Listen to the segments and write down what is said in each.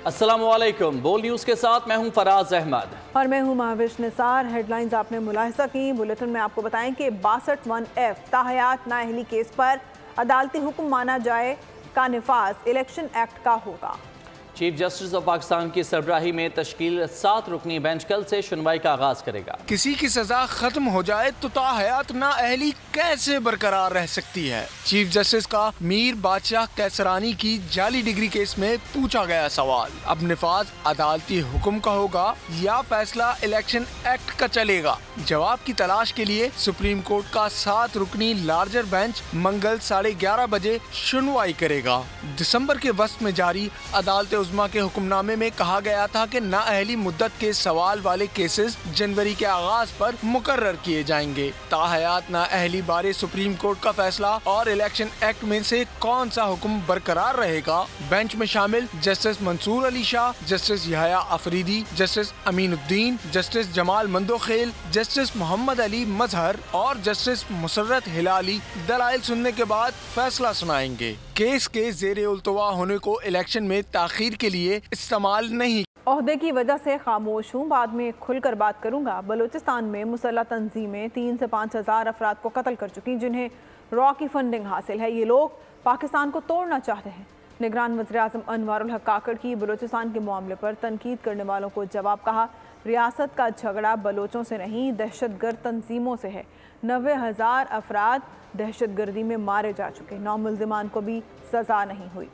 अस्सलामुअलैकुम। बोल न्यूज़ के साथ मैं हूं फराज अहमद और मैं हूं महाविश निसार। हेडलाइंस आपने मुलाहिजा की। बुलेटिन में आपको बताएं कि 62(1)F ताहयात नाअहली केस पर अदालती हुक्म माना जाए का निफाज इलेक्शन एक्ट का होगा। चीफ जस्टिस ऑफ पाकिस्तान की सरबराही में तश्कील 7 रुकनी बेंच कल से सुनवाई का आगाज करेगा। किसी की सजा खत्म हो जाए तो ताहयात नाअहली कैसे बरकरार रह सकती है? चीफ जस्टिस का मीर बादशाह कैसरानी की जाली डिग्री केस में पूछा गया सवाल। अब निफाज अदालती हुक्म का होगा या फैसला इलेक्शन एक्ट का चलेगा? जवाब की तलाश के लिए सुप्रीम कोर्ट का 7 रुकनी लार्जर बेंच मंगल 11:30 बजे सुनवाई करेगा। दिसंबर के वस्त में जारी अदालत उज़्मा के हुक्मनामे में कहा गया था कि नाअहली मुद्दत के सवाल वाले केसेस जनवरी के आगाज पर मुकर्रर किए जाएंगे। ताहयात नाअहली बारे सुप्रीम कोर्ट का फैसला और इलेक्शन एक्ट में से कौन सा हुक्म बरकरार रहेगा? बेंच में शामिल Justice Mansoor Ali Shah, Justice Yahya Afridi, Justice Aminuddin, Justice Jamal Mandokhail, Justice Muhammad Ali Mazhar और जस्टिस मुसर्रत हिलाली दलाइल सुनने के बाद फैसला सुनाएंगे। केस के जेर उल्तवा होने को इलेक्शन में ताखीर के लिए इस्तेमाल नहीं। ओहदे की वजह से खामोश हूँ, बाद में खुलकर बात करूँगा। बलूचिस्तान में मुसल्लह तंजीमें 3 से 5 हज़ार अफराद को कत्ल कर चुकी, जिन्हें रॉ की फंडिंग हासिल है। ये लोग पाकिस्तान को तोड़ना चाहते हैं। निगरान वज़ीर आज़म अनवारुल हक काकड़ की बलूचिस्तान के मामले पर तनकीद करने वालों को जवाब। कहा, रियासत का झगड़ा बलोचों से नहीं, दहशतगर्द तंजीमों से है। 90,000 अफराद दहशत गर्दी में मारे जा चुके, 9 मुल्ज़िमान को भी सज़ा नहीं हुई।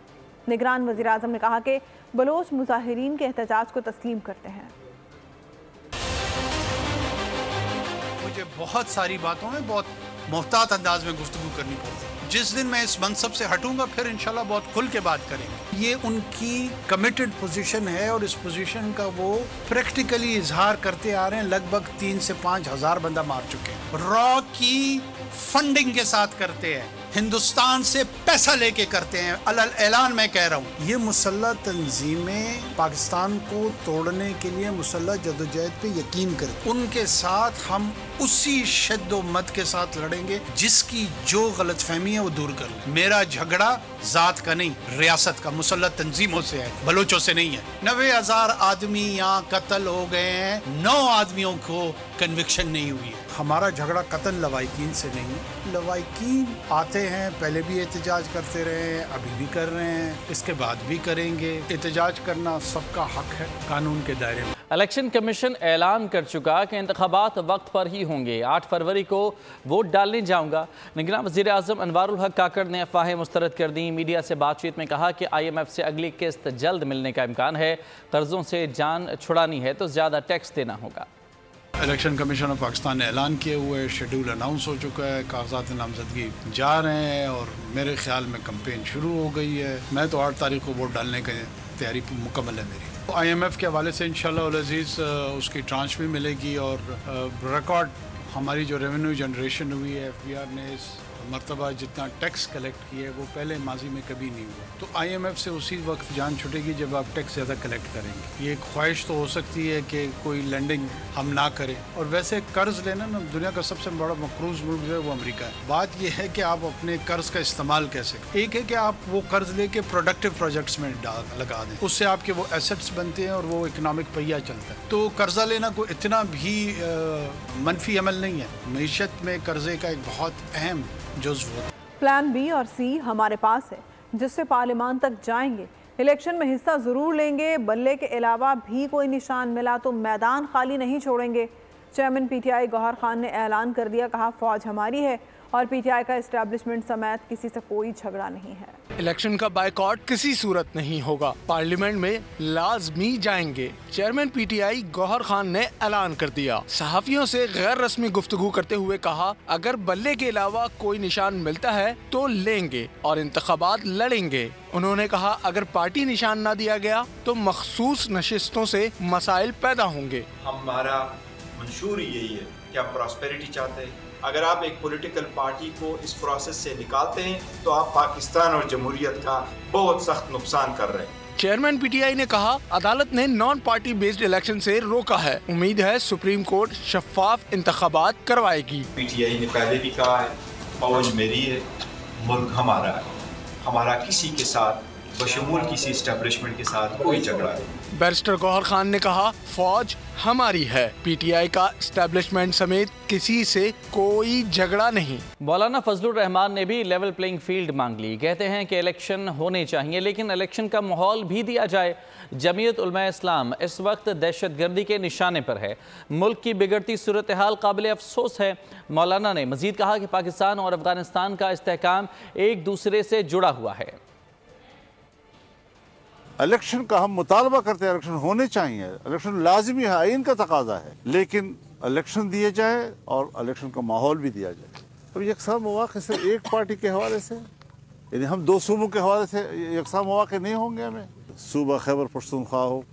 निगरान वज़ीर आज़म ने कहा कि बलोच मुजाहिरीन के एहतजाज को तस्लीम करते हैं। मुझे बहुत सारी बातों में बहुत मोहतात अंदाज में गुफ्तगू करनी पड़ती है। जिस दिन मैं इस मनसब से हटूंगा फिर इंशाल्लाह बहुत खुल के बात करेंगे। ये उनकी कमिटेड पोजीशन है और इस पोजीशन का वो प्रैक्टिकली इजहार करते आ रहे हैं। लगभग 3 से 5 हज़ार बंदा मार चुके हैं। रॉ की फंडिंग के साथ करते हैं, हिंदुस्तान से पैसा लेके करते हैं। अलल ऐलान मैं कह रहा हूँ, ये मुसल्लह तंजीमें पाकिस्तान को तोड़ने के लिए मुसल्लह जदोजहद पे यकीन करें। उनके साथ हम उसी शिद्दत के साथ लड़ेंगे जिसकी जो गलतफहमी है वो दूर कर लें। मेरा झगड़ा जात का नहीं, रियासत का, मुसल्लह तंजीमों से है, बलोचों से नहीं है। 90,000 आदमी यहाँ कत्ल हो गए हैं, 9 आदमियों को कन्विक्शन नहीं हुई है। हमारा झगड़ा कतन लवाइकीन से नहीं है। लवाइकीन आते हैं, पहले भी एहतजाज करते रहे हैं, अभी भी कर रहे हैं, इसके बाद भी करेंगे। एहतजाज करना सबका हक है कानून के दायरे में। इलेक्शन कमीशन ऐलान कर चुका कि इंतखाबात वक्त पर ही होंगे। 8 फरवरी को वोट डालने जाऊंगा। निगरान वज़ीर आज़म अनवारुल हक काकड़ ने अफवाहें मुस्तरद कर दी। मीडिया से बातचीत में कहा कि IMF से अगली किस्त जल्द मिलने का इम्कान है। कर्जों से जान छुड़ानी है तो ज़्यादा टैक्स देना होगा। इलेक्शन कमीशन ऑफ पाकिस्तान ने ऐलान किए हुए, शेड्यूल अनाउंस हो चुका है, कागजात नामजदगी जा रहे हैं और मेरे ख्याल में कैंपेन शुरू हो गई है। मैं तो 8 तारीख को वोट डालने की तैयारी मुकम्मल है मेरी। IMF के हवाले से इंशाल्लाह उल अज़ीज़ उसकी ट्रांच भी मिलेगी और रिकॉर्ड हमारी जो रेवेन्यू जनरेशन हुई है, FBR ने इस मरतबा जितना टैक्स कलेक्ट किया है वो पहले माजी में कभी नहीं हुआ। तो IMF से उसी वक्त जान छुटेगी जब आप टैक्स ज़्यादा कलेक्ट करेंगे। ये एक ख्वाहिश तो हो सकती है कि कोई लेंडिंग हम ना करें, और वैसे कर्ज लेना ना दुनिया का सबसे बड़ा मकरूज मुल्क जो है वो अमेरिका है। बात यह है कि आप अपने कर्ज का इस्तेमाल कैसे करें। एक है कि आप वो कर्ज लेके प्रोडक्टिव प्रोजेक्ट्स में लगा दें, उससे आपके वो एसेट्स बनते हैं और वो इकनॉमिक पहिया चलता है। तो कर्जा लेना कोई इतना भी मनफी अमल नहीं है। मईशत में कर्जे का एक बहुत अहम प्लान B और C हमारे पास है, जिससे पार्लियामान तक जाएंगे। इलेक्शन में हिस्सा जरूर लेंगे। बल्ले के अलावा भी कोई निशान मिला तो मैदान खाली नहीं छोड़ेंगे। चेयरमैन PTI गौहर खान ने ऐलान कर दिया, कहा फौज हमारी है और PTI का एस्टैब्लिशमेंट समेत किसी से कोई झगड़ा नहीं है। इलेक्शन का बायकॉट किसी सूरत नहीं होगा, पार्लियामेंट में लाजमी जाएंगे। चेयरमैन PTI गौहर खान ने ऐलान कर दिया। सहाफियों से गैर रस्मी गुफ्तगू करते हुए कहा, अगर बल्ले के अलावा कोई निशान मिलता है तो लेंगे और इंतखाबात लड़ेंगे। उन्होंने कहा, अगर पार्टी निशान न दिया गया तो मखसूस नशिस्तों से मसाइल पैदा होंगे। हमारा मंशूर यही है कि आप प्रॉस्पेरिटी चाहते हैं। अगर आप एक पॉलिटिकल पार्टी को इस प्रोसेस से निकालते हैं तो आप पाकिस्तान और जमहूरियत का बहुत सख्त नुकसान कर रहे हैं। चेयरमैन PTI ने कहा, अदालत ने नॉन पार्टी बेस्ड इलेक्शन से रोका है। उम्मीद है सुप्रीम कोर्ट शफाफ इंतखाबात करवाएगी। PTI ने पहले भी कहा है, फौज मेरी है, मुल्क हमारा है, हमारा किसी के साथ बशमूल किसी इस्टेब्लिशमेंट के साथ कोई झगड़ा नहीं। बैरिस्टर गौहर खान ने कहा, फौज हमारी है, पीटीआई का एस्टेब्लिशमेंट समेत किसी से कोई झगड़ा नहीं। मौलाना फजलुर रहमान ने भी लेवल प्लेइंग फील्ड मांग ली। कहते हैं कि इलेक्शन होने चाहिए लेकिन इलेक्शन का माहौल भी दिया जाए। जमीयत उलमा इस्लाम इस वक्त दहशतगर्दी के निशाने पर है। मुल्क की बिगड़ती सूरत हाल काबिल अफसोस है। मौलाना ने मजीद कहा कि पाकिस्तान और अफगानिस्तान का इस्तेहकाम एक दूसरे से जुड़ा हुआ है। इलेक्शन का हम मुतालबा करते हैं, इलेक्शन होने चाहिए, इलेक्शन लाजिमी है, आइन का तकाजा है, लेकिन इलेक्शन दिए जाए और इलेक्शन का माहौल भी दिया जाए। अब यकसा मौक़े से एक पार्टी के हवाले से, यानी हम दो सूबों के हवाले से यकसा मौक़े नहीं होंगे। हमें सूबा खैबर पख्तूनख्वा हो,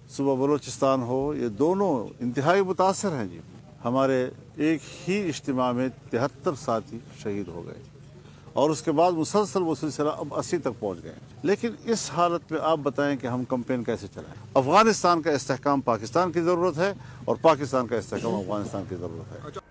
सूबा बलोचिस्तान हो, ये दोनों इंतहाई मुतासर हैं जी। हमारे एक ही इज्तिमा में 73 साथी शहीद हो गए और उसके बाद मुसलसल वो सिलसिला अब 80 तक पहुंच गए। लेकिन इस हालत में आप बताएं कि हम कैंपेन कैसे चलाएं। अफगानिस्तान का इस्तेहकाम पाकिस्तान की ज़रूरत है और पाकिस्तान का इस्तेहकाम अफगानिस्तान की ज़रूरत है।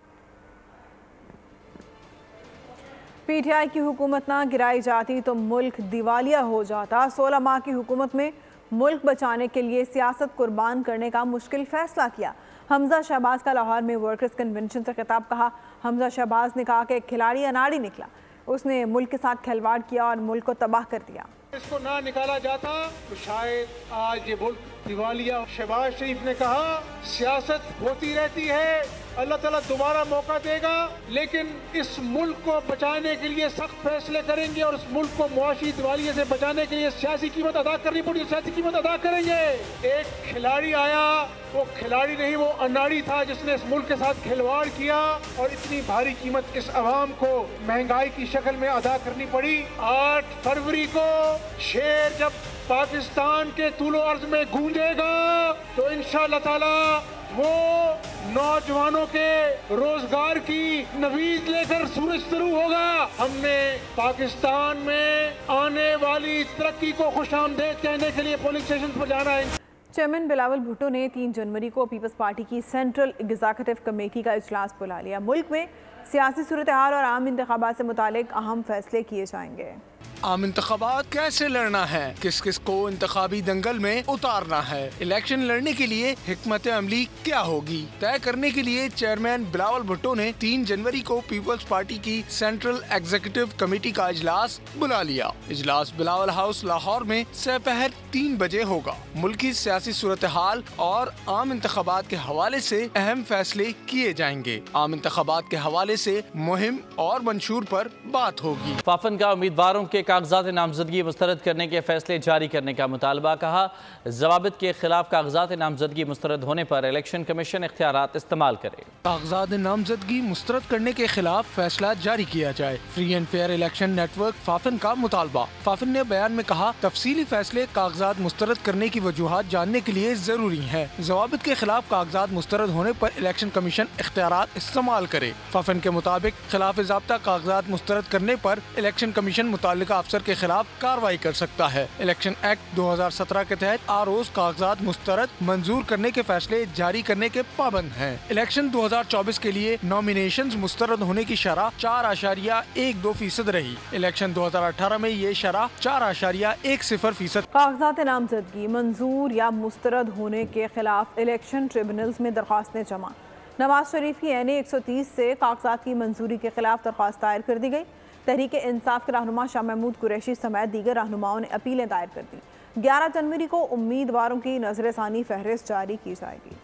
पीटीआई की हुकूमत ना गिराई जाती तो मुल्क दिवालिया हो जाता। 16 माह की हुकूमत में मुल्क बचाने के लिए सियासत कुर्बान करने का मुश्किल फैसला किया। हमजा शहबाज का लाहौर में वर्कर्स कन्वेंशन से खिताब कहा। हमजा शहबाज ने कहा कि खिलाड़ी अनाड़ी निकला, उसने मुल्क के साथ खिलवाड़ किया और मुल्क को तबाह कर दिया। इसको ना निकाला जाता तो शायद आज ये मुल्क दिवालिया। शहबाज शरीफ ने कहा सियासत होती रहती है, अल्लाह ताला दोबारा मौका देगा, लेकिन इस मुल्क को बचाने के लिए सख्त फैसले करेंगे और इस मुल्क को मुआशी दिवालिये से बचाने के लिए सियासी कीमत अदा करनी पड़ी, सियासी कीमत अदा करेंगे। एक खिलाड़ी आया, वो खिलाड़ी नहीं, वो अनाड़ी था जिसने इस मुल्क के साथ खिलवाड़ किया और इतनी भारी कीमत इस अवाम को महंगाई की शक्ल में अदा करनी पड़ी। 8 फरवरी को शेर जब पाकिस्तान के तूलो अर्ज में गूंजेगा तो इंशाअल्लाह ताला वो नौजवानों के रोजगार की नवीद लेकर सूरज शुरू होगा। हमने पाकिस्तान में आने वाली तरक्की को खुशामदीद कहने के लिए पोलिंग स्टेशन पर जाना है। चेयरमैन बिलावल भुट्टो ने 3 जनवरी को पीपल्स पार्टी की सेंट्रल एग्जीक्यूटिव कमेटी का इजलास बुला लिया। मुल्क में सियासी सूरत हाल और आम इंतखाबात से मुतालिक अहम फैसले किए जाएंगे। आम इंतखाबात कैसे लड़ना है, किस किस को इंतखाबी दंगल में उतारना है, इलेक्शन लड़ने के लिए हिकमत अमली क्या होगी, तय करने के लिए चेयरमैन बिलावल भुट्टो ने 3 जनवरी को पीपल्स पार्टी की सेंट्रल एग्जीक्यूटिव कमेटी का इजलास बुला लिया। इजलास बिलावल हाउस लाहौर में दोपहर 3 बजे होगा। मुल्की सियासी सूरत हाल और आम इंतखाबात के हवाले से अहम फैसले किए जाएंगे। आम इंतखाबात के हवाले से मुहिम और मंशूर पर बात होगी। फाफन का उम्मीदवारों के कागजात नामजदगी मुस्तरद करने के फैसले जारी करने का मुतालबा। कहा जवाबित के खिलाफ कागजात नामजदगी मुस्तरद होने पर इलेक्शन कमीशन इख्तियारात इस्तेमाल करे। कागजात नामजदगी मुस्तरद करने के खिलाफ फैसला जारी किया जाए। Free and Fair Election Network FAFEN का मुतालबा। फाफन ने बयान में कहा तफसीली फैसले कागजात मुस्तरद करने की वजूहात जानने के लिए जरूरी है। जवाबित के खिलाफ कागजात मुस्तरद होने पर इलेक्शन कमीशन इख्तियारात इस्तेमाल करे। फाफन के मुताबिक खिलाफ ज़ाब्ता कागजात मुस्तरद करने पर इलेक्शन कमीशन मुताल्लिका अफसर के खिलाफ कार्रवाई कर सकता है। इलेक्शन एक्ट 2017 के तहत आरओज़ कागजात मुस्तरद मंजूर करने के फैसले जारी करने के पाबंद हैं। इलेक्शन 2024 के लिए नॉमिनेशंस मुस्तरद होने की शरह 4.12% रही। इलेक्शन 2018 में ये शरह 4.10%। कागजात नामजदगी मंजूर या मुस्तरद होने के खिलाफ इलेक्शन ट्रिब्यूनल्स में दरख्वास्तें जमा। नवाज शरीफ की NA 130 से कागजात की मंजूरी के खिलाफ दरख्वास्त दायर कर दी गई। तहरीक इंसाफ के रहनुमा शाह महमूद कुरैशी समेत दीगर रहनुमाओं ने अपीलें दायर कर दी। 11 जनवरी को उम्मीदवारों की नजरसानी फहरिस्त जारी की जाएगी।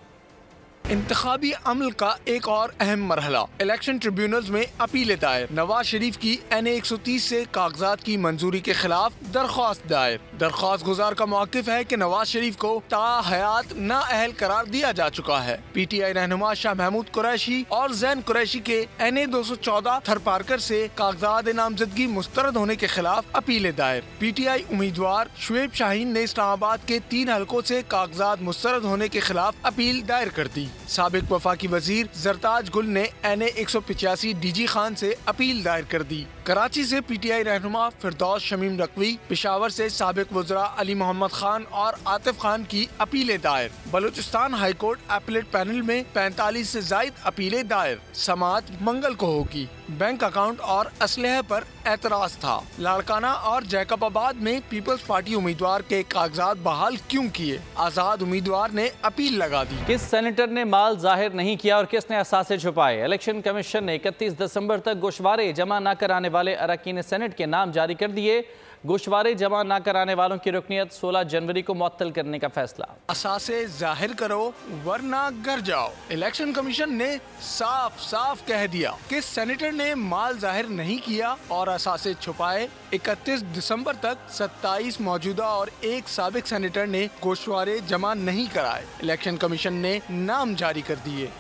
इंतखाबी अमल का एक और अहम मरहला, इलेक्शन ट्रिब्यूनल्स में अपीलें दायर। नवाज शरीफ की NA 130 से कागजात की मंजूरी के खिलाफ दरख्वास्त दायर। दरख्वास्त गुजार का मौक़िफ़ है कि नवाज शरीफ को ताहयात नाअहल करार दिया जा चुका है। PTI रहनुमा शाह महमूद कुरैशी और जैन कुरैशी के NA 214 थरपारकर से कागजात नामजदगी मुस्तरद होने के खिलाफ अपीलें दायर। PTI उम्मीदवार शुएब शाहीन ने इस्लामाबाद के 3 हलकों से कागजात मुस्तरद होने के खिलाफ अपील दायर कर दी। साबिक वफाकी वजीर जरताज गुल ने NA 185 DG खान से अपील दायर कर दी। कराची से पीटीआई रहनुमा फिरदौस शमीम नकवी, पेशावर से साबिक वज़रा अली मोहम्मद खान और आतिफ खान की अपीलें दायर। Balochistan high court appellate panel में 45 से ज़ायद अपीलें दायर। समाअत मंगल को होगी। बैंक अकाउंट और असलहे पर एतराज था। लाड़काना और जैकबाबाद में पीपल्स पार्टी उम्मीदवार के कागजात बहाल क्यों किए? आजाद उम्मीदवार ने अपील लगा दी। किस सेनेटर ने माल जाहिर नहीं किया और किसने असासे छुपाए? इलेक्शन कमीशन ने 31 दिसंबर तक गोशवारे जमा न कराने वाले अरकान सेनेट के नाम जारी कर दिए। गोशवारे जमा न कराने वालों की रुकनियत 16 जनवरी को मुअत्तल करने का फैसला। असासे जाहिर करो वरना घर जाओ। इलेक्शन कमीशन ने साफ साफ कह दिया कि सेनेटर ने माल जाहिर नहीं किया और असासे छुपाए। 31 दिसंबर तक 27 मौजूदा और एक साबिक सेनेटर ने गोशवारे जमा नहीं कराए। इलेक्शन कमीशन ने नाम जारी कर दिए।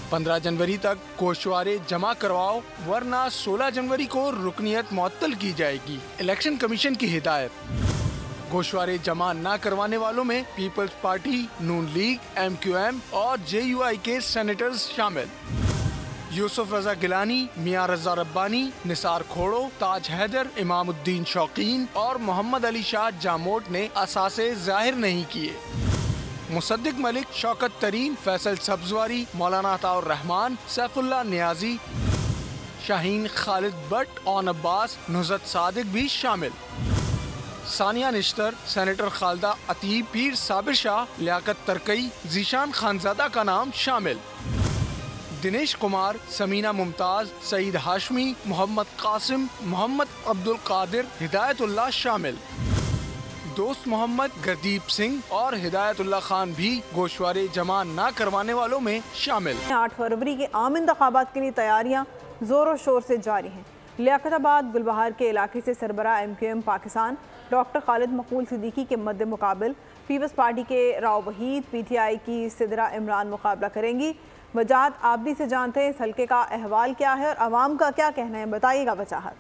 15 जनवरी तक गोशवारे जमा करवाओ वरना 16 जनवरी को रुकनियत मुअत्तल की जाएगी। इलेक्शन कमीशन की हिदायत। गोशवारे जमा न करवाने वालों में पीपल्स पार्टी, नून लीग, MQM और JUI के सेनेटर्स शामिल। यूसुफ रजा गिलानी, मियां रजा रब्बानी, निसार खोड़ो, ताज हैदर, इमामुद्दीन शौकीन और मोहम्मद अली शाह जामोट ने असासे जाहिर नहीं किए। मुसद्दिक मलिक, शौकत तरीन, फैसल सब्जवारी, मौलाना अताउर रहमान, सैफुल्लाह नियाजी, शाहीन खालिद भट्ट, ओन अब्बास, नुज़रत सादिक भी शामिल। सानिया निश्तर, सेनेटर खालदा अतीब, पीर साबिर शाह, लियाकत तरकई, जीशान खानजादा का नाम शामिल। दिनेश कुमार, समीना मुमताज, सईद हाशमी, मोहम्मद कासिम, मोहम्मद अब्दुल कादिर, हिदायतुल्लाह शामिल। दोस्त मोहम्मद, गुरदीप सिंह और हिदायतुल्लाह खान भी गोशवारे जमा न करवाने वालों में शामिल। 8 फरवरी के आम इंतखाबात के लिए तैयारियां जोरों शोर से जारी हैं। लियाकताबाद गुलबहार के इलाके से सरबरा MQM पाकिस्तान डॉक्टर खालिद मकबूल सिद्दीकी के मद्दे मुकाबिल पीपल्स पार्टी के राव वहीद, PTI की सिदरा इमरान मुकाबला करेंगी। वजाहत आबदी से जानते हैं इस हल्के का अहवाल क्या है और आवाम का क्या कहना है, बताइएगा वजाहत।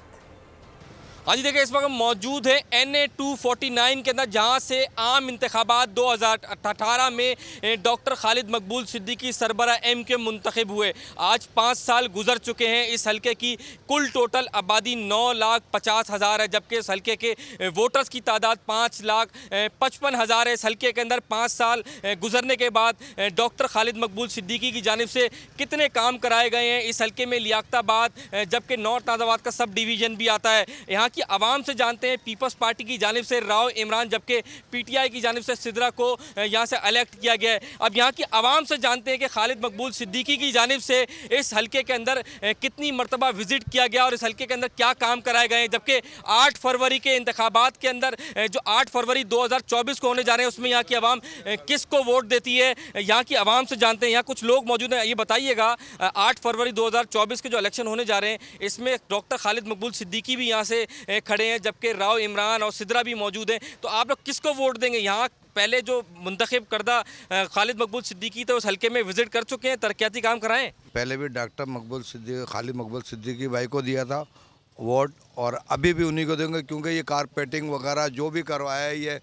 हाँ जी, देखिए इस वक्त मौजूद है NA 249 के अंदर, जहाँ से आम इंतखाबात 2018 में डॉक्टर खालिद मकबूल सिद्दीकी सरबरा MQM मुंतखब हुए। आज 5 साल गुजर चुके हैं। इस हल्के की कुल टोटल आबादी 9,50,000 है, जबकि इस हल्के के वोटर्स की तादाद 5,55,000 है। इस हल्के के अंदर 5 साल गुजरने के बाद डॉक्टर खालिद मकबूल सिद्दीकी की जानिब से कितने काम कराए गए हैं। इस हल्के में लियाकताबाद जबकि नॉर्थ नाजाबाद का सब डिवीज़न भी आता है। यहाँ की आवाम से जानते हैं पीपल्स पार्टी की जानिब से राव इमरान, जबकि PTI की जानिब से सिदरा को यहाँ से इलेक्ट किया गया है। अब यहाँ की आवाम से जानते हैं कि खालिद मकबूल सिद्दीकी की जानिब से इस हल्के के अंदर कितनी मरतबा विजिट किया गया और इस हल्के के अंदर क्या काम कराए गए हैं। जबकि 8 फरवरी के इंतखाबात के अंदर जो 8 फरवरी 2024 को होने जा रहे हैं, उसमें यहाँ की आवाम किसको वोट देती है, यहाँ की आवाम से जानते हैं। यहाँ कुछ लोग मौजूद हैं। ये बताइएगा, 8 फरवरी 2024 के जो इलेक्शन होने जा रहे हैं, इसमें डॉक्टर खालिद मकबूल सिद्दीकी भी यहाँ से खड़े हैं, जबकि राव इमरान और सिदरा भी मौजूद हैं। तो आप लोग किसको वोट देंगे? यहाँ पहले जो मुंतखब करदा खालिद मकबूल सिद्दीकी थे, उस हल्के में विजिट कर चुके हैं, तरक्याती काम कराएं। पहले भी डॉक्टर खालिद मकबूल सिद्दीकी भाई को दिया था वोट और अभी भी उन्हीं को देंगे, क्योंकि ये कारपेटिंग वगैरह जो भी करवाया है, ये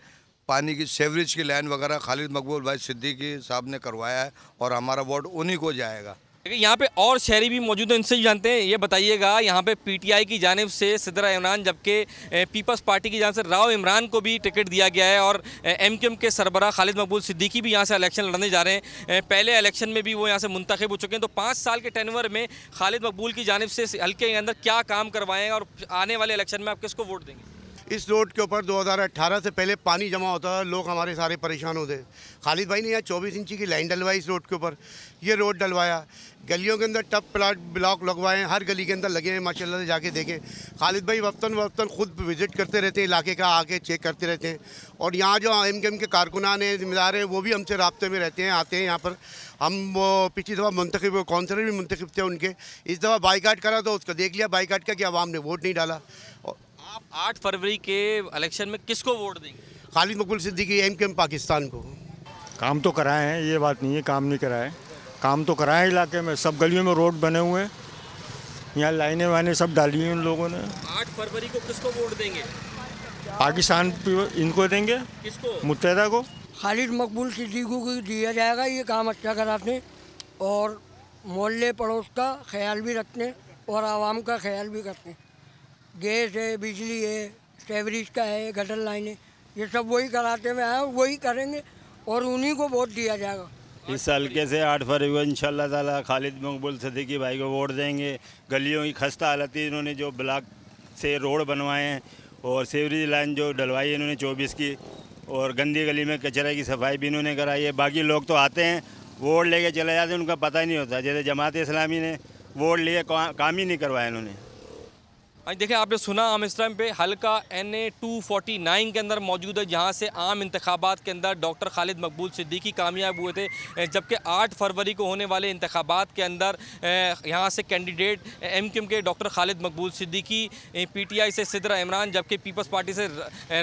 पानी की सेवरेज की लाइन वगैरह खालिद मकबूल भाई सिद्दीकी साहब ने करवाया है और हमारा वोट उन्हीं को जाएगा। यहाँ पे और शहरी भी मौजूद हैं, इनसे भी जानते हैं। ये बताइएगा, यहाँ पे PTI की जानिब से सिदरा इमरान, जबकि पीपल्स पार्टी की जानिब से राव इमरान को भी टिकट दिया गया है और MQM के सरबरा खालिद मकबूल सिद्दीकी भी यहाँ से इलेक्शन लड़ने जा रहे हैं। पहले इलेक्शन में भी वो यहाँ से मुंतखब हो चुके हैं। तो 5 साल के टेन्योर में खालिद मकबूल की जानिब से हल्के के अंदर क्या काम करवाएँ और आने वाले इलेक्शन में आप किसको वोट देंगे? इस रोड के ऊपर 2018 से पहले पानी जमा होता था, लोग हमारे सारे परेशान होते। खालिद भाई ने यहाँ 24 इंची की लाइन डलवाई इस रोड के ऊपर, ये रोड डलवाया। गलियों के अंदर टप प्लाट ब्लॉक लगवाए हैं, हर गली के अंदर लगे हैं, माशाल्लाह से जाके देखें। खालिद भाई वक्तन खुद विजिट करते रहते हैं, इलाके का आके चेक करते रहते हैं। और यहाँ जो MQM के कारकुनान हैं, जिम्मेदार हैं, वो भी हमसे राब्ते में रहते हैं, आते हैं यहाँ पर। हम वो पिछली दफ़ा मुंतखब काउंसलर भी मुंतखब थे उनके, इस दफ़ा बाईकाट करा तो उसका देख लिया बाईकाट का कि आवाम ने वोट नहीं डाला। आप 8 फरवरी के इलेक्शन में किसको वोट देंगे? खालिद मकबूल सिद्दीकी MQM पाकिस्तान को। काम तो कराए हैं, ये बात नहीं है काम नहीं कराए, काम तो कराए इलाके में। सब गलियों में रोड बने हुए हैं, यहाँ लाइनें वाइनें सब डाली हैं उन लोगों ने। 8 फरवरी को किसको वोट देंगे? पाकिस्तान इनको देंगे, किसको? मुत्तहिदा को। खालिद मकबूल सिद्दीकी को दिया जाएगा, ये काम अच्छा कराते और मोहल्ले पड़ोस का ख्याल भी रखते और आवाम का ख्याल भी करते हैं। गैस है, बिजली है, सेवरेज का है, गटर लाइन है, ये सब वही कराते हुए आए, वही करेंगे और उन्हीं को वोट दिया जाएगा। इस हल्के से 8 फरवरी को इंशाल्लाह ताला खालिद मकबूल सिद्दीकी भाई को वोट देंगे। गलियों की खस्ता हालत थी, इन्होंने जो ब्लॉक से रोड बनवाए हैं और सेवरेज लाइन जो डलवाई है इन्होंने 24 की, और गंदी गली में कचरे की सफाई भी इन्होंने कराई है। बाकी लोग तो आते हैं वोट लेके चले जाते हैं, उनका पता ही नहीं होता। जैसे जमात इस्लामी ने वोट लिए काम ही नहीं करवाया इन्होंने। देखिए आपने सुना हम इस टाइम पे हल्का NA 249 के अंदर मौजूद है, जहाँ से आम इंतखाबात के अंदर डॉक्टर खालिद मकबूल सिद्दीकी कामयाब हुए थे, जबकि 8 फरवरी को होने वाले इंतखाबात के अंदर यहाँ से कैंडिडेट MQM के डॉक्टर खालिद मकबूल सिद्दीकी, PTI से सिद्रा इमरान, जबकि पीपल्स पार्टी से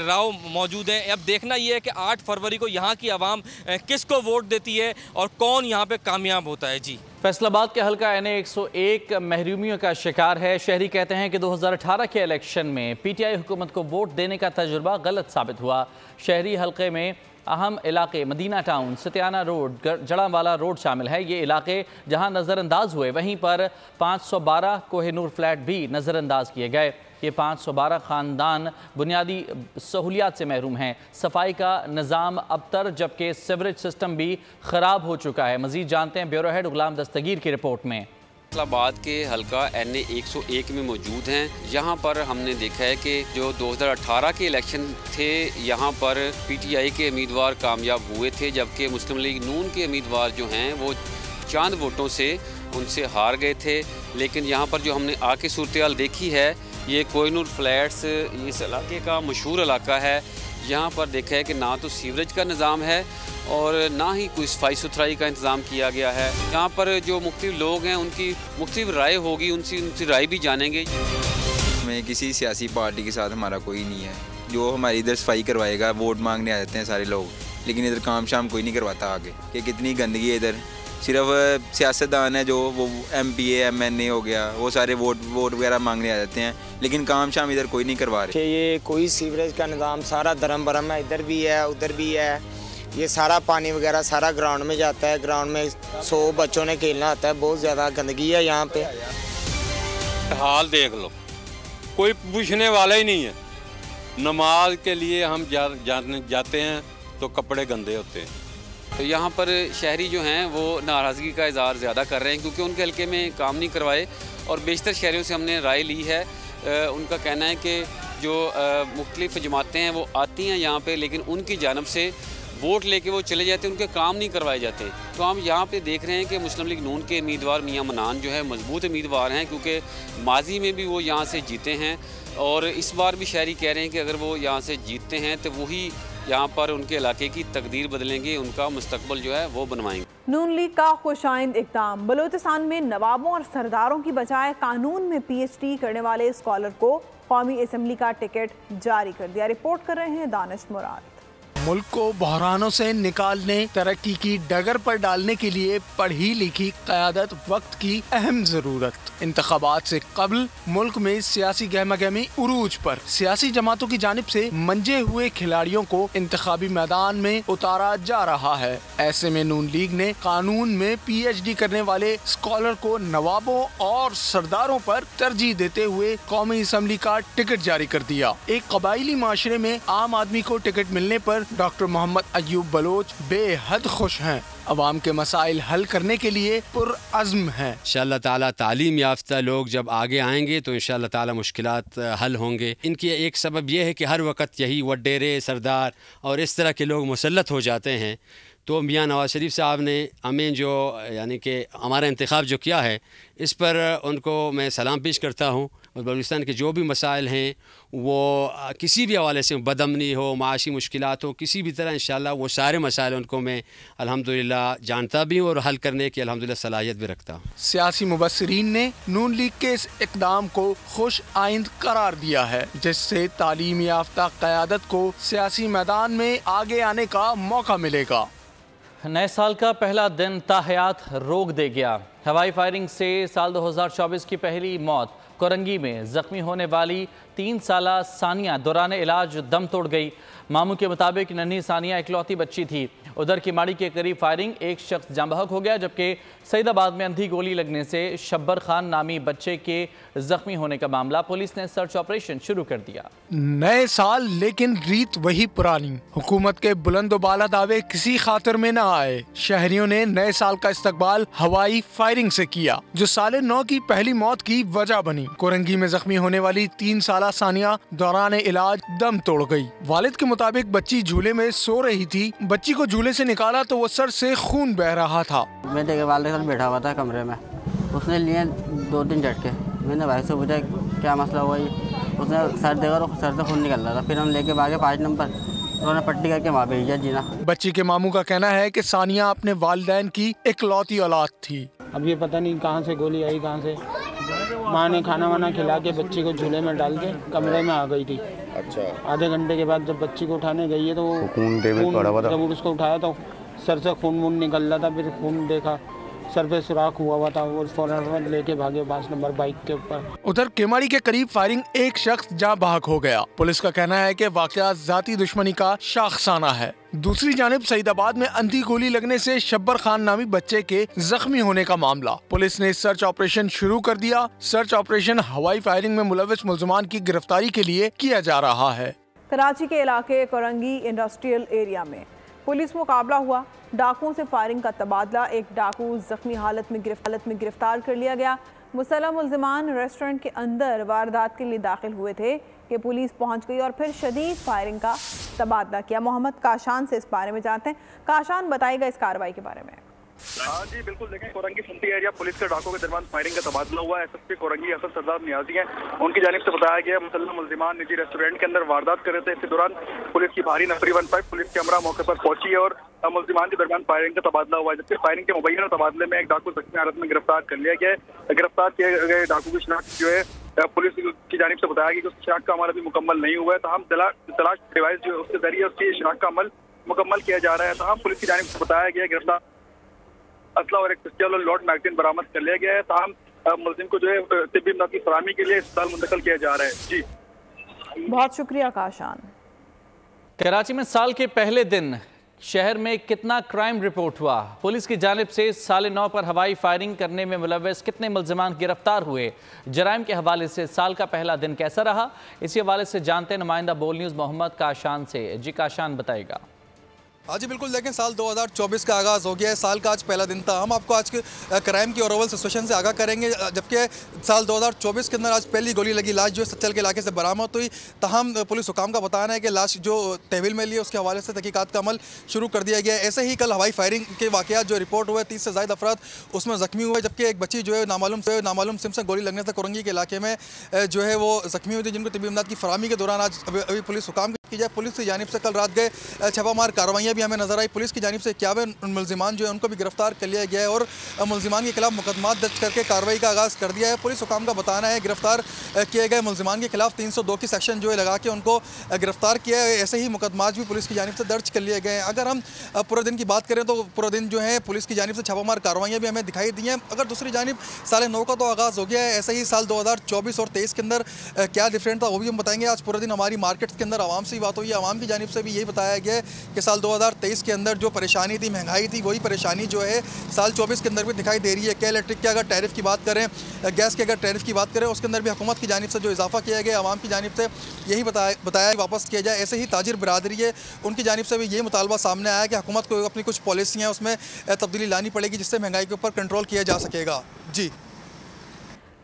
राव मौजूद हैं। अब देखना ये है कि 8 फरवरी को यहाँ की आवाम किसको वोट देती है और कौन यहाँ पर कामयाब होता है। जी, फैसलाबाद के हल्का NA 101 महरूमियों का शिकार है। शहरी कहते हैं कि 2018 के इलेक्शन में PTI हुकूमत को वोट देने का तजुर्बा गलत साबित हुआ। शहरी हल्के में अहम इलाके Madina Town, Satiana Road, Jaranwala Road शामिल है। ये इलाके जहां नज़रअंदाज हुए, वहीं पर 512 कोहिनूर फ्लैट भी नज़रअंदाज किए गए। ये 512 ख़ानदान बुनियादी सहूलियात से महरूम हैं। सफाई का निज़ाम अबतर, जबकि सीवरेज सिस्टम भी ख़राब हो चुका है। मज़ीद जानते हैं ब्यूरो हेड गुलाम दस्तगीर की रिपोर्ट में। फैसलाबाद के हल्का NA 101 में मौजूद हैं। यहाँ पर हमने देखा है कि जो 2018 के इलेक्शन थे, यहाँ पर PTI के उम्मीदवार कामयाब हुए थे, जबकि मुस्लिम लीग नून के उम्मीदवार जो हैं वो चंद वोटों से उनसे हार गए थे। लेकिन यहाँ पर जो हमने आके सूरत-ए-हाल देखी है, ये कोहिनूर फ्लैट्स इस इलाके का मशहूर इलाका है। यहाँ पर देखा है कि ना तो सीवरेज का निज़ाम है और ना ही कोई सफाई सुथराई का इंतज़ाम किया गया है। यहाँ पर जो मुख्तलिफ लोग हैं उनकी मुख्तलिफ राय होगी, उनकी राय भी जानेंगे। में किसी सियासी पार्टी के साथ हमारा कोई नहीं है। जो हमारी इधर सफाई करवाएगा, वोट मांगने आ जाते हैं सारे लोग, लेकिन इधर काम शाम कोई नहीं करवाता आगे। कि कितनी गंदगी है इधर, सिर्फ सियासतदान है जो वो MPA MNA हो गया, वो सारे वोट वगैरह मांगने आ जाते हैं, लेकिन काम शाम इधर कोई नहीं करवा रहे। ये कोई सीवरेज का निज़ाम सारा धर्म भरम है, इधर भी है उधर भी है। ये सारा पानी वगैरह सारा ग्राउंड में जाता है, ग्राउंड में 100 बच्चों ने खेलना होता है, बहुत ज़्यादा गंदगी है यहाँ पे। हाल देख लो, कोई पूछने वाला ही नहीं है। नमाज के लिए हम जाते हैं तो कपड़े गंदे होते हैं। तो यहाँ पर शहरी जो हैं वो नाराज़गी का इज़हार ज़्यादा कर रहे हैं, क्योंकि उनके हल्के में काम नहीं करवाए। और बेशतर शहरियों से हमने राय ली है, उनका कहना है कि जो मुख्तलिफ़ जमातें हैं वो आती हैं यहाँ पे, लेकिन उनकी जानिब से वोट लेके वो चले जाते हैं, उनके काम नहीं करवाए जाते। तो हम यहाँ पे देख रहे हैं कि मुस्लिम लीग नून के उम्मीदवार मियां मनान जो है मजबूत उम्मीदवार हैं, क्योंकि माजी में भी वो यहाँ से जीते हैं और इस बार भी शहरी कह रहे हैं कि अगर वो यहाँ से जीतते हैं तो वही यहाँ पर उनके इलाके की तकदीर बदलेंगे, उनका मुस्तकबल जो है वो बनवाएंगे। नून लीग का खुशाइंद इक़दाम। बलूचिस्तान में नवाबों और सरदारों की बजाय कानून में PhD करने वाले स्कॉलर को कौमी असम्बली का टिकट जारी कर दिया। रिपोर्ट कर रहे हैं दानिश मुराद। मुल्क को बहरानों से निकालने, तरक्की की डगर पर डालने के लिए पढ़ी लिखी क़यादत वक्त की अहम ज़रूरत। इंतखाबात से कबल मुल्क में सियासी गहमा-गहमी उरूज पर। सियासी जमातों की जानिब से मंजे हुए खिलाड़ियों को इंतखाबी मैदान में उतारा जा रहा है। ऐसे में नून लीग ने कानून में PhD करने वाले स्कॉलर को नवाबों और सरदारों पर तरजीह देते हुए कौमी असम्बली का टिकट जारी कर दिया। एक कबायली माशरे में आम आदमी को टिकट मिलने पर डॉक्टर मोहम्मद अयूब बलोच बेहद खुश हैं। अवाम के मसाइल हल करने के लिए पुरअज़्म हैं। इंशाअल्लाह ताला तालीम याफ्ता लोग जब आगे आएंगे तो इंशाअल्लाह ताला मुश्किलात हल होंगे। इनकी एक सबब यह है कि हर वक्त यही वडेरे, सरदार और इस तरह के लोग मुसल्लत हो जाते हैं। तो मियाँ नवाज शरीफ साहब ने हमें जो यानी कि हमारा इंतखाब जो किया है, इस पर उनको मैं सलाम पेश करता हूँ। और बलूचिस्तान के जो भी मसाइल हैं वो किसी भी हवाले से, बदअमनी हो, माशी मुश्किलात हो, किसी भी तरह इंशाअल्लाह वो सारे मसाइल उनको मैं अल्हम्दुलिल्लाह जानता भी हूँ और हल करने की अल्हम्दुलिल्लाह सलाहियत भी रखता हूँ। सियासी मुबस्सिरीन ने नून लीग के इस इक़दाम को खुश आइंद करार दिया है, जिससे तालीम याफ्ता क़यादत को सियासी मैदान में आगे आने का मौका मिलेगा। नए साल का पहला दिन ताहयात रोक दे गया। हवाई फायरिंग से साल 2024 की पहली मौत कोरंगी में जख्मी होने वाली 3 साला सानिया दौरान इलाज दम तोड़ गई। मामू के मुताबिक नन्ही सानिया इकलौती बच्ची थी। उधर किमाड़ी के करीब फायरिंग, एक शख्स जाँ बहक हो गया, जबकि सईदाबाद में अंधी गोली लगने से शब्बर खान नामी बच्चे के जख्मी होने का मामला। पुलिस ने सर्च ऑपरेशन शुरू कर दिया। नए साल लेकिन रीत वही पुरानी। हुकूमत के बुलंदोबाला दावे किसी खातिर में न आए। शहरियों ने नए साल का इस्तकबाल हवाई फायरिंग से किया, जो साले 9 की पहली मौत की वजह बनी। कोरंगी में जख्मी होने वाली 3 साला सानिया दौरान इलाज दम तोड़ गई। वालिद के मुताबिक बच्ची झूले में सो रही थी। बच्ची को झूले से निकाला तो वो सर से खून बह रहा था। बेटे के वाले के साथ बैठा हुआ था कमरे में, उसने लिए 2-3 झटके। मैंने भाई से पूछा क्या मसला हुआ, ये उसने सर देखा और सर से खून निकल रहा था। फिर हम लेके भागे 5 नंबर, उन्होंने पट्टी करके वहाँ भेजा जीना। बच्ची के मामू का कहना है कि सानिया अपने वालिदैन की इकलौती औलाद थी। अब ये पता नहीं कहाँ से गोली आई, कहाँ से माँ ने खाना वाना खिला के बच्ची को झूले में डाल के कमरे में आ गई थी। अच्छा। आधे घंटे के बाद जब बच्ची को उठाने गई है तो जब उसको उठाया तो सर से खून वून निकल रहा था। फिर खून देखा, सर पे सुराख हुआ था। वो फौरन लेके भागे 5 नंबर बाइक के ऊपर। उधर केमाड़ी के करीब फायरिंग, एक शख्स जाँ बहक हो गया। पुलिस का कहना है कि वाकया जाती दुश्मनी का शाखसाना है। दूसरी जानिब सईदाबाद में अंधी गोली लगने से शब्बर खान नामी बच्चे के जख्मी होने का मामला। पुलिस ने सर्च ऑपरेशन शुरू कर दिया। सर्च ऑपरेशन हवाई फायरिंग में मुलविस मुल्जिमान की गिरफ्तारी के लिए किया जा रहा है। कराची के इलाके कोरंगी इंडस्ट्रियल एरिया में पुलिस मुकाबला हुआ। डाकुओं से फायरिंग का तबादला, एक डाकू जख्मी हालत में गिरफ्तार कर लिया गया। मुसल्लम मुल्जिमान रेस्टोरेंट के अंदर वारदात के लिए दाखिल हुए थे कि पुलिस पहुंच गई और फिर शदीद फायरिंग का तबादला किया। मोहम्मद काशान से इस बारे में जानते हैं। काशान, बताइएगा इस कार्रवाई के बारे में। हाँ जी बिल्कुल, देखें कोरंगी सिंटी एरिया पुलिस के डाकों के दरमियान फायरिंग का तबादला हुआ है। एसएसपी कोरंगी हसन सरदार नियाजी हैं, उनकी जानिब से बताया गया मुसल्लम मुल्जिमान निजी रेस्टोरेंट के अंदर वारदात कर रहे थे। इसी दौरान पुलिस की भारी नफरी 15 पुलिस की अमरा मौके पर पहुंची है और मुल्जिमान के दरमियान फायरिंग का तबादला हुआ है। जबकि फायरिंग के मुबैना तबादले में एक डाकू जख्मी हालत में गिरफ्तार कर लिया गया है। गिरफ्तार किए गए डाकू की शिनाख्त जो है पुलिस की जानिब से बताया गया कि उसकी शिनाख्त का अमल अभी मुकम्मल नहीं हुआ है। तमाम तलाश डिवाइस जो है उसके जरिए उसकी शिनाख्त का अमल मुकम्मल किया जा रहा है। तमाम पुलिस की जानिब से बताया गया गिरफ्तार असला और एक पिस्टल और लॉट मैगजीन बरामद कर लिया गया है। तमाम मुल्जिम को जो है तिब्बी इमदाद की फराहमी के लिए अस्पताल मुंतकिल किया जा रहा है। जी बहुत शुक्रिया काशान। कराची में साल के पहले दिन शहर में कितना क्राइम रिपोर्ट हुआ? पुलिस की जानिब से 9:30 पर हवाई फायरिंग करने में मुलव्वस कितने मुल्जिमान गिरफ्तार हुए? जराइम के हवाले से साल का पहला दिन कैसा रहा? इसी हवाले से जानते हैं नुमाइंदा बोल न्यूज़ मोहम्मद काशान से। जी काशान, बताएगा। हाँ जी बिल्कुल, देखें साल 2024 का आगाज़ हो गया है। साल का आज पहला दिन था। हम आपको आज के क्राइम की ओवरऑल सिचुएशन से आगाह करेंगे। जबकि साल 2024 के अंदर आज पहली गोली लगी लाश जो सच्चल के इलाके से बरामद हुई। तहम पुलिस हुकाम का बताना है कि लाश जो तहवील में ली है उसके हवाले से तहकीकात का अमल शुरू कर दिया गया है। ऐसे ही कल हवाई फायरिंग के वाक़यात जो रिपोर्ट हुए 30 से ज़ायद अफराद उसमें ज़ख्मी हुए, जबकि एक बच्ची जो है नामालूम सिम से गोली लगने से कोरंगी के इलाके में जो है वो ज़ख्मी हुई थी, जिनको तिब्बी इमदाद की फराहमी के दौरान आज अभी पुलिस हुकाम की जाए। पुलिस की जानिब से कल रात गए छापामार कार्रवाइयाँ भी हमें नजर आई। पुलिस की जानिब से 51 मुल्जिमान जो है उनको भी गिरफ्तार कर लिया गया है और मुल्जिमान के खिलाफ मुकदमा दर्ज करके कार्रवाई का आगाज़ कर दिया है। पुलिस हुकाम का बताना है गिरफ्तार किए गए मुल्जिमान के खिलाफ 302 की सेक्शन जो है लगा के उनको गिरफ्तार किया है। ऐसे ही मुकदमा भी पुलिस की जानिब से दर्ज कर लिए गए हैं। अगर हम पूरे दिन की बात करें तो पूरे दिन जो है पुलिस की जानिब से छापामार कार्रवाइयाँ भी हमें दिखाई दी हैं। अगर दूसरी जानिब 9:30 का तो आगाज़ हो गया है। ऐसे ही साल 2024 और 23 के अंदर क्या डिफरेंट था वो भी हम बताएंगे। आज पूरे दिन हमारी मार्केट के अंदर आवाम से बात हुई। आवाम की जानिब से भी यही बताया गया है कि साल 2023 के अंदर जो परेशानी थी, महंगाई थी, वही परेशानी जो है साल 24 के अंदर भी दिखाई दे रही है। क्या इलेक्ट्रिक के अगर टैरिफ की बात करें, गैस के अगर टैरिफ की बात करें, उसके अंदर भी हुकूमत की जानिब से जो इजाफा किया गया, आवाम की जानिब से यही बताया वापस किया जाए। ऐसे ही ताजिर बिरादरी है, उनकी जानिब से भी ये मुतालबा सामने आया कि हुकूमत को अपनी कुछ पॉलिसियाँ उसमें तब्दीली लानी पड़ेगी जिससे महंगाई के ऊपर कंट्रोल किया जा सकेगा। जी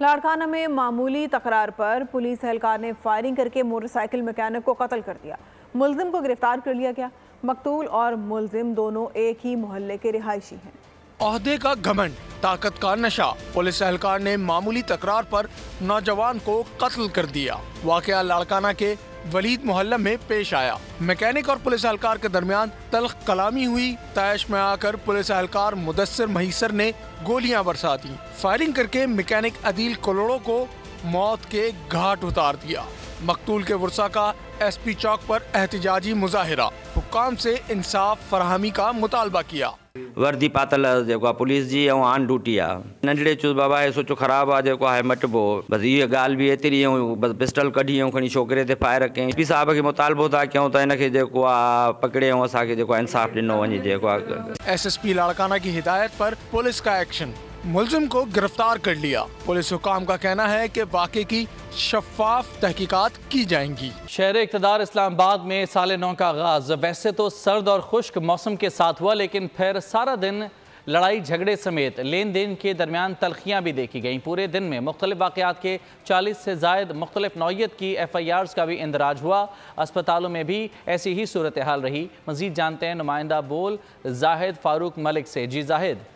लाड़काना में मामूली तकरार पर पुलिस एहलकार ने फायरिंग करके मोटरसाइकिल मैकेनिक को कत्ल कर दिया। मुल्जिम को गिरफ्तार कर लिया गया। मकतूल और मुल्जिम दोनों एक ही मोहल्ले के रिहायशी हैं। ओहदे का घमंड, ताकत का नशा। पुलिस एहलकार ने मामूली तकरार पर नौजवान को कत्ल कर दिया। वाकया लाड़काना के वलीद मोहल्ला में पेश आया। मैकेनिक और पुलिस एहलकार के दरमियान तल्ख कलामी हुई। तैश में आकर पुलिस एहलकार मुदस्सिर महीसर ने गोलियां बरसा दी। फायरिंग करके मैकेनिक अदील कलोड़ो को मौत के घाट उतार दिया। मकतूल के वर्सा का SP चौक पर एहतिजाजी मुजाहिरा, हुक्काम से इंसाफ फराहमी का मुतालबा किया। वर्दी पातल जेको पुलिस जी ऐं ऑन ड्यूटी आहे। नंढड़े चुस बाबा आहे सोचो ख़राबु आहे जेको आहे मटिबो, बसि इहा ॻाल्हि बि एतिरी ऐं बसि पिस्टल कढी ऐं खणी छोकिरे ते फायर कयईं। एसपी साहिब खे मुतालबो था कयूं त हिनखे जेको आहे पकड़े ऐं असांखे जेको इंसाफ़ ॾिनो वञे। जेको आहे SSP लाड़काना की हिदायत पर पुलिस का एक्शन, मुलजिम को गिरफ्तार कर लिया। पुलिस हुकाम का कहना है कि वाक़े की शफाफ तहकीकात की जाएंगी। शहर इक़्तिदार इस्लामाबाद में साल नौ का आगाज़ वैसे तो सर्द और खुश्क मौसम के साथ हुआ, लेकिन फिर सारा दिन लड़ाई झगड़े समेत लेन देन के दरमियान तलखियाँ भी देखी गईं। पूरे दिन में मुख्तलिफ वाक़यात के 40 से ज़ायद मुख्तलिफ नौइयत की FIRs का भी इंदराज हुआ। अस्पतालों में भी ऐसी ही सूरत हाल रही। मज़ीद जानते हैं नुमाइंदा बोल जाहिद फारूक मलिक से। जी जाहिद।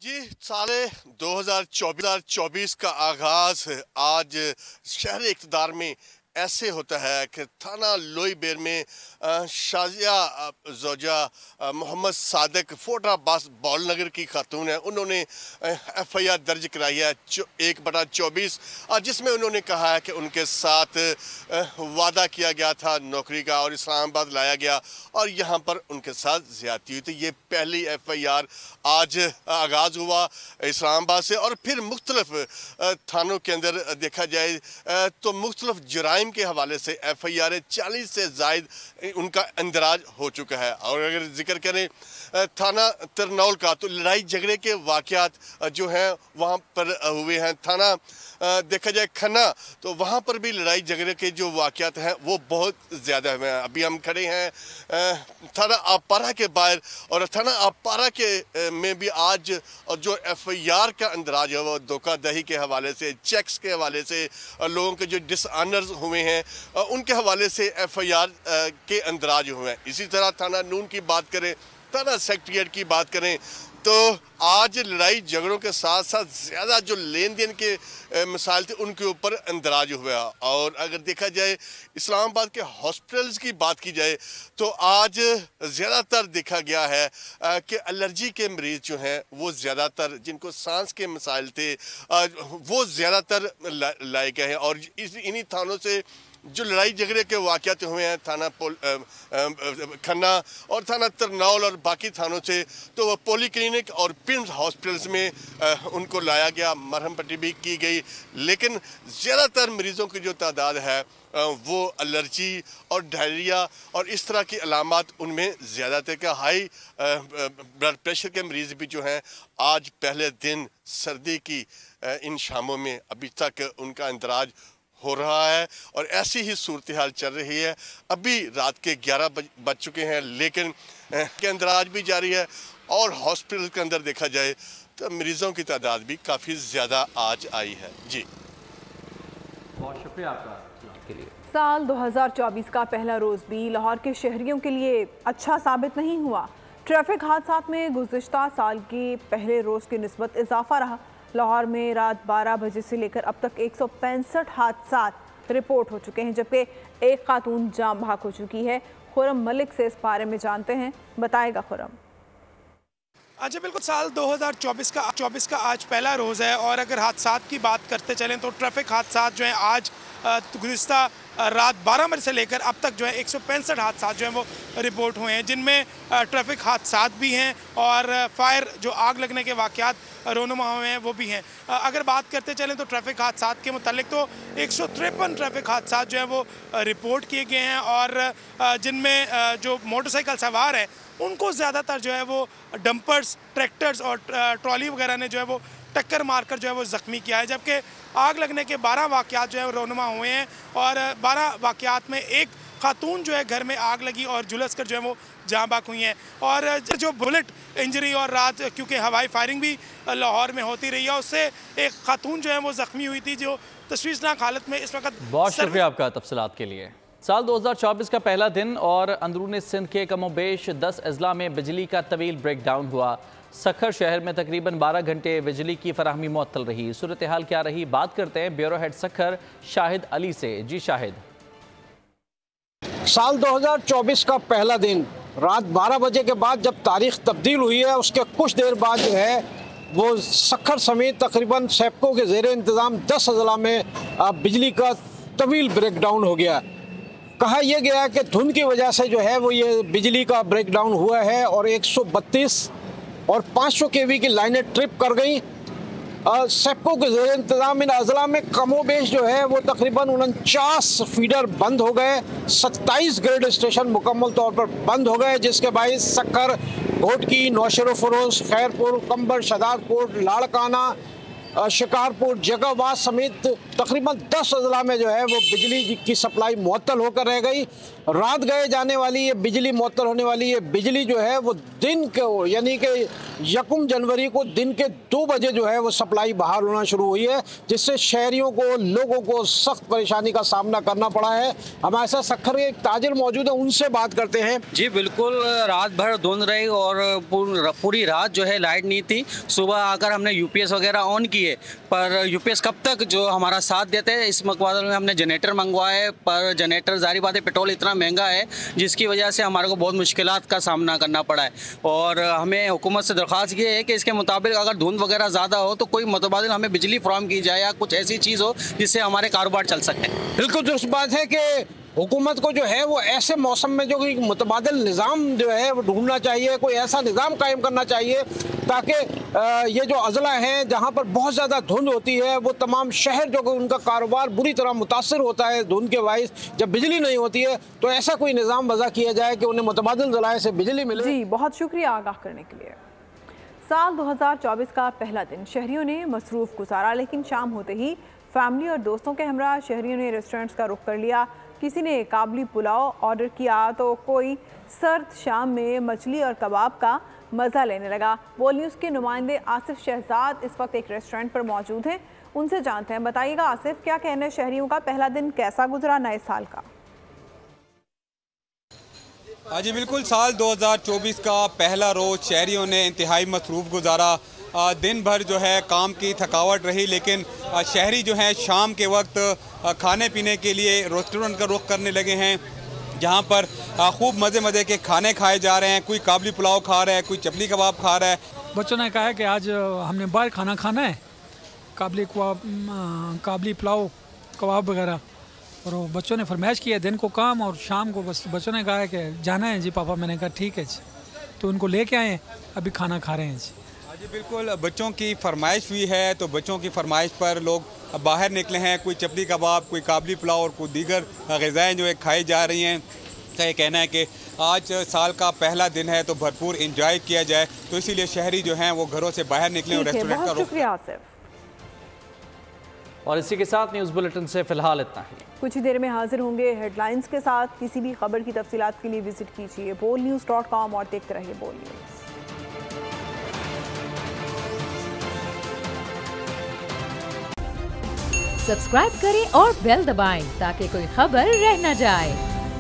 जी, साल 2024 का आगाज़ आज शहर इक़्तिदार में ऐसे होता है कि थाना लोईबेर में शाजिया जोजा मोहम्मद सादिक फोटा बास बॉल नगर की खातून है, उन्होंने FIR दर्ज कराई है 1/24, जिसमें उन्होंने कहा है कि उनके साथ वादा किया गया था नौकरी का और इस्लामाबाद लाया गया और यहाँ पर उनके साथ ज़्यादती हुई। तो ये पहली FIR आज आगाज़ हुआ इस्लामाबाद से और फिर मुख्तलिफ थानों के अंदर देखा जाए तो मुख्तलिफ जराइम के हवाले से FIR 40 से ज़ायद उनका इंदराज हो चुका है। और अगर जिक्र करें थाना तरनौल का तो लड़ाई झगड़े के वाक़यात जो हैं वहाँ पर हुए हैं। थाना देखा जाए खन्ना तो वहाँ पर भी लड़ाई झगड़े के जो वाक़यात हैं वो बहुत ज़्यादा हुए हैं। अभी हम खड़े हैं थाना आपारा के बाहर और थाना आपारा के में भी आज और जो FIR का इंदराज है वो धोखाधड़ी के हवाले से, चेक्स के हवाले से, लोगों के जो डिसऑनर्स हुए हैं उनके हवाले से FIR के इंदराज हुए हैं। इसी तरह थाना नून की बात करें, थाना सेक्रेटेरिएट की बात करें तो आज लड़ाई झगड़ों के साथ साथ ज़्यादा जो लेन देन के मिसाइल थे उनके ऊपर इंदराज हुआ। और अगर देखा जाए इस्लामाबाद के हॉस्पिटल्स की बात की जाए तो आज ज़्यादातर देखा गया है कि एलर्जी के मरीज़ जो हैं वो ज़्यादातर जिनको सांस के मिसाइल थे वो ज़्यादातर लाए गए हैं। और इन्हीं थानों से जो लड़ाई झगड़े के वाक़यात हुए हैं थाना खन्ना और थाना तरनौल और बाकी थानों से तो वह पोली क्लिनिक और पिम्स हॉस्पिटल्स में उनको लाया गया, मरहम पट्टी भी की गई। लेकिन ज़्यादातर मरीज़ों की जो तादाद है वो एलर्जी और डायरिया और इस तरह की अलामात उनमें ज़्यादा थे। कि हाई ब्लड प्रेशर के मरीज़ भी जो हैं आज पहले दिन सर्दी की इन शामों में अभी तक उनका इंदराज हो रहा है और ऐसी ही सूरत हाल चल रही है। अभी रात के 11 बज चुके हैं लेकिन के इंदराज भी जारी है और हॉस्पिटल के अंदर देखा जाए तो मरीज़ों की तादाद भी काफ़ी ज़्यादा आज आई है। जी बहुत शुक्रिया आपका के लिए। साल 2024 का पहला रोज़ भी लाहौर के शहरियों के लिए अच्छा साबित नहीं हुआ। ट्रैफिक हादसात में गुज़िश्ता साल के पहले रोज़ की निस्बत इजाफा रहा। लाहौर में रात 12 बजे से लेकर अब तक 165 हादसात रिपोर्ट हो चुके हैं, जबकि एक खातून जान बहक हो चुकी है। खुरम मलिक से इस बारे में जानते हैं, बताएगा खुरम। अच्छा, बिल्कुल साल 2024 का आज पहला रोज़ है और अगर हादसात की बात करते चलें तो ट्रैफिक हादसात जो हैं आज गुज़िश्ता रात 12 बजे से लेकर अब तक जो है 165 हादसात जो हैं वो रिपोर्ट हुए हैं, जिनमें ट्रैफिक हादसात भी हैं और फायर जो आग लगने के वाक़यात रोनुमा हुए हैं वो भी हैं। अगर बात करते चलें तो ट्रैफिक हादसात के मुतालिक तो 153 ट्रैफिक हादसात जो हैं वो रिपोर्ट किए गए हैं और जिनमें जो मोटरसाइकिल सवार हैं उनको ज़्यादातर जो है वो डंपर्स, ट्रैक्टर्स और ट्रॉली वगैरह ने जो है वो टक्कर मारकर जो है वो ज़ख्मी किया है, जबकि आग लगने के 12 वाक़यात जो है रोनुमा हुए हैं और 12 वाक़यात में एक खातून जो है घर में आग लगी और झुलस कर जो है वो जाँ बाक हुई हैं। और जो बुलेट इंजरी और रात क्योंकि हवाई फायरिंग भी लाहौर में होती रही है उससे एक खातून जो है वो ज़ख्मी हुई थी, जो तशवीशनाक हालत में इस वक्त। बहुत शुक्रिया आपका तफसीलात के लिए। साल 2024 का पहला दिन और अंदरून सिंध के कमोबेश 10 अजला में बिजली का तवील ब्रेक डाउन हुआ। सखर शहर में तकरीबन 12 घंटे बिजली की फराहमी मुअत्तल रही। सूरत हाल क्या रही, बात करते हैं ब्यूरो हेड सखर शाहिद अली से। जी शाहिद। साल 2024 का पहला दिन रात 12 बजे के बाद जब तारीख तब्दील हुई है उसके कुछ देर बाद जो है वो सखर समेत तकरीबन सेप्को के ज़ेरे इंतज़ाम 10 अजला में बिजली का तवील ब्रेक डाउन हो गया। कहा यह गया कि धुंध की वजह से जो है वो ये बिजली का ब्रेकडाउन हुआ है और 132 और 500 kV की लाइनें ट्रिप कर गई। सेप्को के ज़ेर इंतज़ाम इन अज़ला में कमोबेश जो है वो तकरीबन 49 फीडर बंद हो गए, 27 ग्रिड स्टेशन मुकम्मल तौर पर बंद हो गए, जिसके बाइस सक्कर, घोटकी, नौशेरो फरोज, खैरपुर, कंबर, शदादपुर, लाड़काना, शिकारपुर, जगावास समेत तकरीबन 10 अज़ला में जो है वो बिजली की सप्लाई मुअत्तल होकर रह गई। रात गए जाने वाली ये बिजली, मुअत्तल होने वाली ये बिजली जो है वो दिन के यानी कि 1 जनवरी को दिन के 2 बजे जो है वो सप्लाई बहाल होना शुरू हुई है, जिससे शहरियों को, लोगों को सख्त परेशानी का सामना करना पड़ा है। हमारे साथ सक्खर के एक ताजिर मौजूद है, उनसे बात करते हैं। जी बिल्कुल, रात भर धुंध रही और पूरी रात जो है लाइट नहीं थी। सुबह आकर हमने यूपीएस वगैरह ऑन किए, पर यूपीएस कब तक जो हमारा साथ देते हैं। इस मुकाबले में हमने जनरेटर मंगवाए, पर जनरेटर जारी बात है पेट्रोल इतना महंगा है जिसकी वजह से हमारे को बहुत मुश्किलात का सामना करना पड़ा है। और हमें हुकूमत से दरख्वास्त ये है कि इसके मुताबिक अगर धुंध वगैरह ज़्यादा हो तो कोई मुतबादिल हमें बिजली फराहम की जाए या कुछ ऐसी चीज़ हो जिससे हमारे कारोबार चल सके। बिल्कुल दुरुस्त बात है कि हुकूमत को जो है वो ऐसे मौसम में जो कि मुतबादिल निज़ाम जो है वो ढूंढना चाहिए, कोई ऐसा निज़ाम कायम करना चाहिए ताकि ये जो अज़ला हैं जहाँ पर बहुत ज़्यादा धुंध होती है वो तमाम शहर जो कि उनका कारोबार बुरी तरह मुतासर होता है धुंध के बाइस, जब बिजली नहीं होती है तो ऐसा कोई निज़ाम वज़ा किया जाए कि उन्हें मुतबादिल ज़राए से बिजली मिले। जी बहुत शुक्रिया आगाह करने के लिए। साल 2024 का पहला दिन शहरियों ने मसरूफ़ गुजारा, लेकिन शाम होते ही फैमिली और दोस्तों के हमरा शहरियों ने रेस्टोरेंट्स का रुख कर लिया। किसी ने काबली पुलाव ऑर्डर किया तो कोई सर्द शाम में मछली और कबाब का मज़ा लेने लगा। बोल न्यूज़ के नुमाइंदे आसिफ शहजाद इस वक्त एक रेस्टोरेंट पर मौजूद हैं, उनसे जानते हैं। बताइएगा आसिफ, क्या कहना है शहरियों का, पहला दिन कैसा गुजरा नए साल का? हाँ जी बिल्कुल, साल 2024 का पहला रोज़ शहरियों ने इंतहाई मसरूफ़ गुजारा। दिन भर जो है काम की थकावट रही, लेकिन शहरी जो हैं शाम के वक्त खाने पीने के लिए रेस्टोरेंट का रुख करने लगे हैं, जहां पर खूब मज़े के खाने खाए जा रहे हैं। कोई काबली पुलाव खा रहा है, कोई चपली कबाब खा रहा है। बच्चों ने कहा है कि आज हमने बाहर खाना खाना है, काबली पुलाव कबाब वगैरह, और बच्चों ने फरमाइश की है। दिन को काम और शाम को बस बच्चों ने कहा है कि जाना है जी पापा। मैंने कहा ठीक है जी, तो उनको लेके आए, अभी खाना खा रहे हैं जी। जी बिल्कुल, बच्चों की फरमाइश हुई है तो बच्चों की फरमाइश पर लोग बाहर निकले हैं। कोई चपली कबाब, कोई काबली पुलाव और कोई दीगर ग़िज़ाएँ जो है खाई जा रही हैं। का ये कहना है कि आज साल का पहला दिन है तो भरपूर इंजॉय किया जाए, तो इसीलिए शहरी जो हैं वो घरों से बाहर निकले और रेस्टोरेंट का रुख। और इसी के साथ न्यूज़ बुलेटिन से फिलहाल इतना ही। कुछ ही देर में हाजिर होंगे हेडलाइंस के साथ। किसी भी खबर की तफसीलात के लिए विजिट कीजिए bolnews.com और देखते रहिए बोल न्यूज़। सब्सक्राइब करें और बेल दबाएं ताकि कोई खबर रह न जाए।